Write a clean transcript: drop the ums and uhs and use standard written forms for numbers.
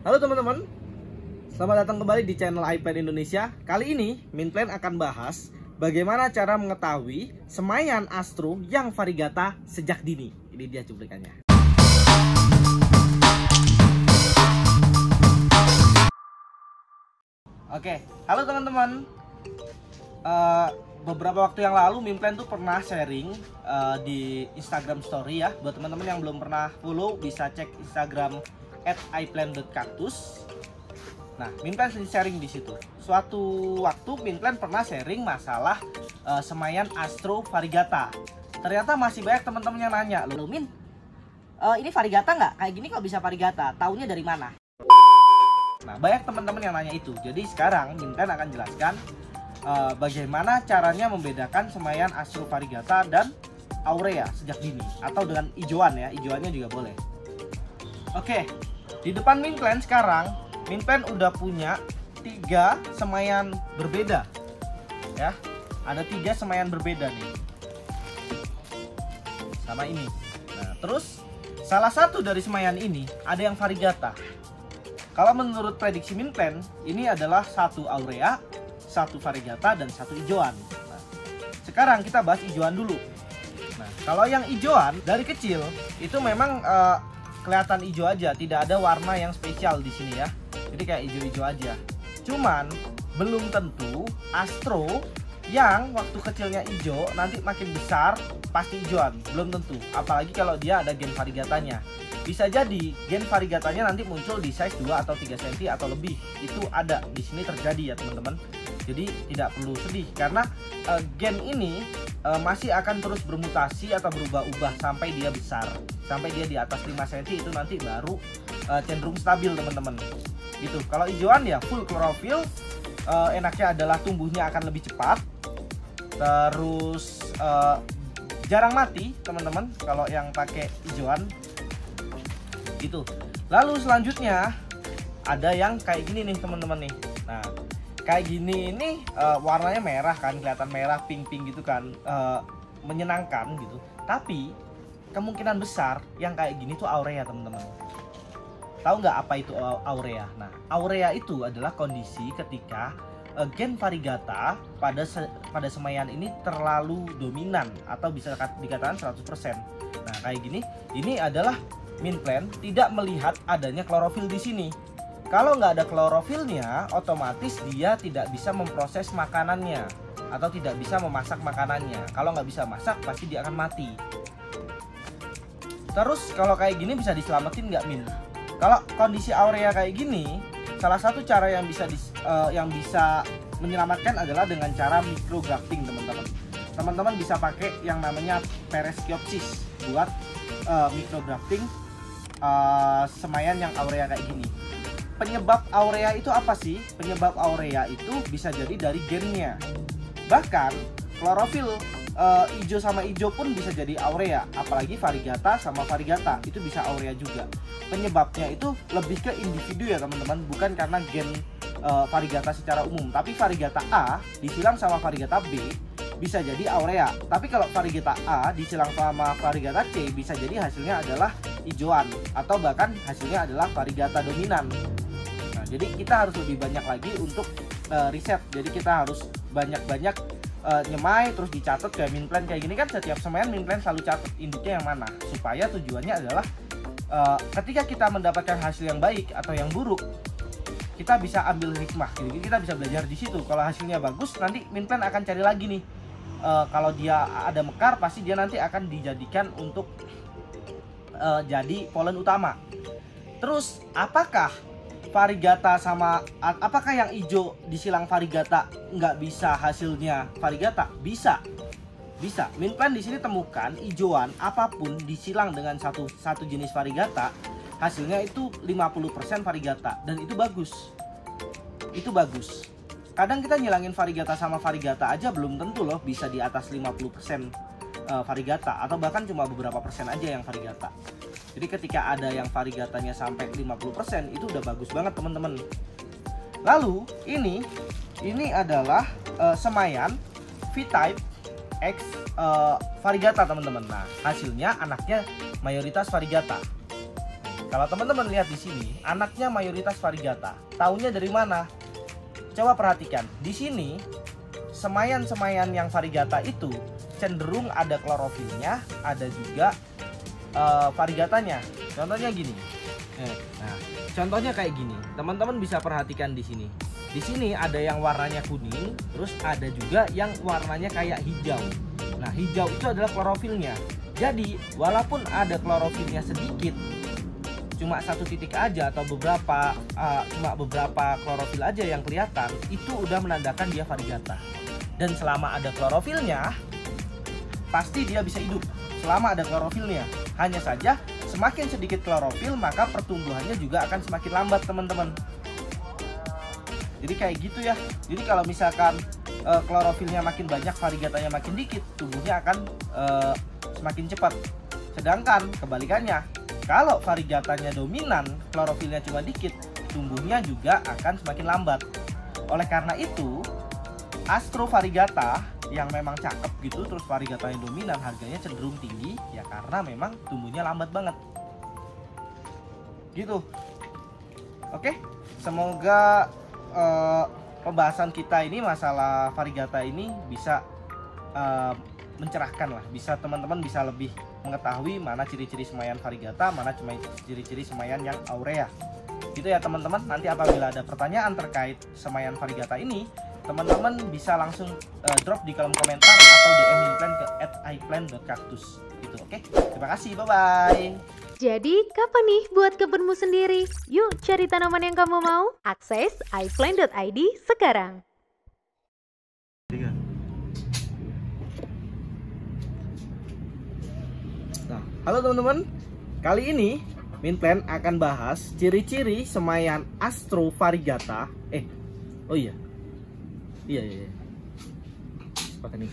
Halo teman-teman, selamat datang kembali di channel iPlan Indonesia. Kali ini Minplan akan bahas bagaimana cara mengetahui semaian Astro yang variegata sejak dini. Ini dia cuplikannya. Oke, halo teman-teman. Beberapa waktu yang lalu Minplan tuh pernah sharing di Instagram Story ya. Buat teman-teman yang belum pernah follow bisa cek Instagram @iplan.cactus. Nah, Minplan sharing di situ. Suatu waktu Minplan pernah sharing masalah semaian Astro variegata. Ternyata masih banyak teman-teman yang nanya, "Loh Min, ini variegata nggak? Kayak gini kok bisa variegata? Taunya dari mana?" Nah, banyak teman-teman yang nanya itu. Jadi sekarang Minplan akan jelaskan bagaimana caranya membedakan semaian Astro variegata dan aurea sejak dini, atau dengan ijoan ya, ijoannya juga boleh. Oke, di depan Minplan sekarang Minplan udah punya 3 semaian berbeda ya. Ada 3 semaian berbeda nih sama ini. Nah, terus salah satu dari semaian ini ada yang variegata. Kalau menurut prediksi Minplan, ini adalah satu aurea, satu variegata, dan satu ijoan. Nah, sekarang kita bahas ijoan dulu. Nah, kalau yang ijoan dari kecil itu memang kelihatan hijau aja, tidak ada warna yang spesial di sini ya. Jadi kayak hijau-hijau aja. Cuman belum tentu Astro yang waktu kecilnya hijau nanti makin besar pasti hijauan, belum tentu. Apalagi kalau dia ada gen variegatanya. Bisa jadi gen variegatanya nanti muncul di size 2 atau 3 cm atau lebih. Itu ada di sini terjadi ya teman-teman. Jadi tidak perlu sedih karena gen ini masih akan terus bermutasi atau berubah-ubah sampai dia besar. Sampai dia di atas 5 cm itu nanti baru cenderung stabil teman-teman. Gitu. Kalau hijauan ya full klorofil, enaknya adalah tumbuhnya akan lebih cepat. Terus jarang mati teman-teman kalau yang pakai hijauan. Gitu. Lalu selanjutnya ada yang kayak gini nih teman-teman nih. Nah, kayak gini ini warnanya merah kan, kelihatan merah pink-pink gitu kan, menyenangkan gitu. Tapi kemungkinan besar yang kayak gini tuh aurea teman-teman. Tahu nggak apa itu aurea? Nah, aurea itu adalah kondisi ketika gen variegata pada semaian ini terlalu dominan atau bisa dikatakan 100%. Nah, kayak gini, ini adalah Minplan tidak melihat adanya klorofil di sini. Kalau nggak ada klorofilnya, otomatis dia tidak bisa memproses makanannya atau tidak bisa memasak makanannya. Kalau nggak bisa masak, pasti dia akan mati. Terus kalau kayak gini bisa diselamatin nggak, Min? Kalau kondisi aurea kayak gini, salah satu cara yang bisa menyelamatkan adalah dengan cara micrografting, teman-teman. Teman-teman bisa pakai yang namanya Pereskiopsis buat micrografting semaian yang aurea kayak gini. Penyebab aurea itu apa sih? Penyebab aurea itu bisa jadi dari gennya. Bahkan klorofil hijau sama hijau pun bisa jadi aurea, apalagi variegata sama variegata itu bisa aurea juga. Penyebabnya itu lebih ke individu ya teman-teman, bukan karena gen variegata secara umum. Tapi variegata A disilang sama variegata B bisa jadi aurea. Tapi kalau variegata A disilang sama variegata C bisa jadi hasilnya adalah hijauan atau bahkan hasilnya adalah variegata dominan. Nah, jadi kita harus lebih banyak lagi untuk riset. Jadi kita harus banyak-banyak nyemai terus dicatat kayak Minplan kayak gini kan, setiap semaian Minplan selalu catat induknya yang mana, supaya tujuannya adalah ketika kita mendapatkan hasil yang baik atau yang buruk, kita bisa ambil hikmah. Jadi kita bisa belajar di situ. Kalau hasilnya bagus, nanti Minplan akan cari lagi nih. Kalau dia ada mekar, pasti dia nanti akan dijadikan untuk jadi polen utama. Terus apakah variegata apakah yang hijau disilang variegata nggak bisa hasilnya variegata? Bisa. Minplan di sini temukan hijauan apapun disilang dengan satu jenis variegata, hasilnya itu 50% variegata, dan itu bagus. Kadang kita nyilangin variegata sama variegata aja belum tentu loh bisa di atas 50% variegata, atau bahkan cuma beberapa persen aja yang variegata. Jadi ketika ada yang variegatanya sampai 50% itu udah bagus banget teman-teman. Lalu ini adalah semaian V-type X variegata teman-teman. Nah, hasilnya anaknya mayoritas variegata. Kalau teman-teman lihat di sini, anaknya mayoritas variegata. Taunya dari mana? Coba perhatikan. Di sini semayan-semayan yang variegata itu cenderung ada klorofilnya, ada juga variegatanya. Contohnya gini. Nah, contohnya kayak gini. Teman-teman bisa perhatikan di sini. Di sini ada yang warnanya kuning, terus ada juga yang warnanya kayak hijau. Nah, hijau itu adalah klorofilnya. Jadi, walaupun ada klorofilnya sedikit, cuma 1 titik aja atau beberapa klorofil aja yang kelihatan, itu udah menandakan dia variegata. Dan selama ada klorofilnya, pasti dia bisa hidup. Selama ada klorofilnya, hanya saja semakin sedikit klorofil maka pertumbuhannya juga akan semakin lambat, teman-teman. Jadi kayak gitu ya. Jadi kalau misalkan klorofilnya makin banyak, variegatanya makin dikit, tumbuhnya akan semakin cepat. Sedangkan kebalikannya, kalau variegatanya dominan, klorofilnya cuma dikit, tumbuhnya juga akan semakin lambat. Oleh karena itu, Astro variegata yang memang cakep gitu, terus variegatanya dominan, harganya cenderung tinggi ya karena memang tumbuhnya lambat banget. Gitu. Oke, semoga pembahasan kita ini masalah variegata ini bisa mencerahkan lah, bisa teman-teman bisa lebih mengetahui mana ciri-ciri semayan variegata, mana ciri-ciri semayan yang aurea. Gitu ya teman-teman. Nanti apabila ada pertanyaan terkait semayan variegata ini, teman-teman bisa langsung drop di kolom komentar atau DM Minplan ke @iplan.cactus gitu. Oke, terima kasih, bye bye. Jadi, kapan nih buat kebunmu sendiri? Yuk cari tanaman yang kamu mau. Akses iplan.id sekarang. Nah, halo teman-teman. Kali ini Minplan akan bahas ciri-ciri semayan Astro variegata. Oh iya. Iya. Pakai nih.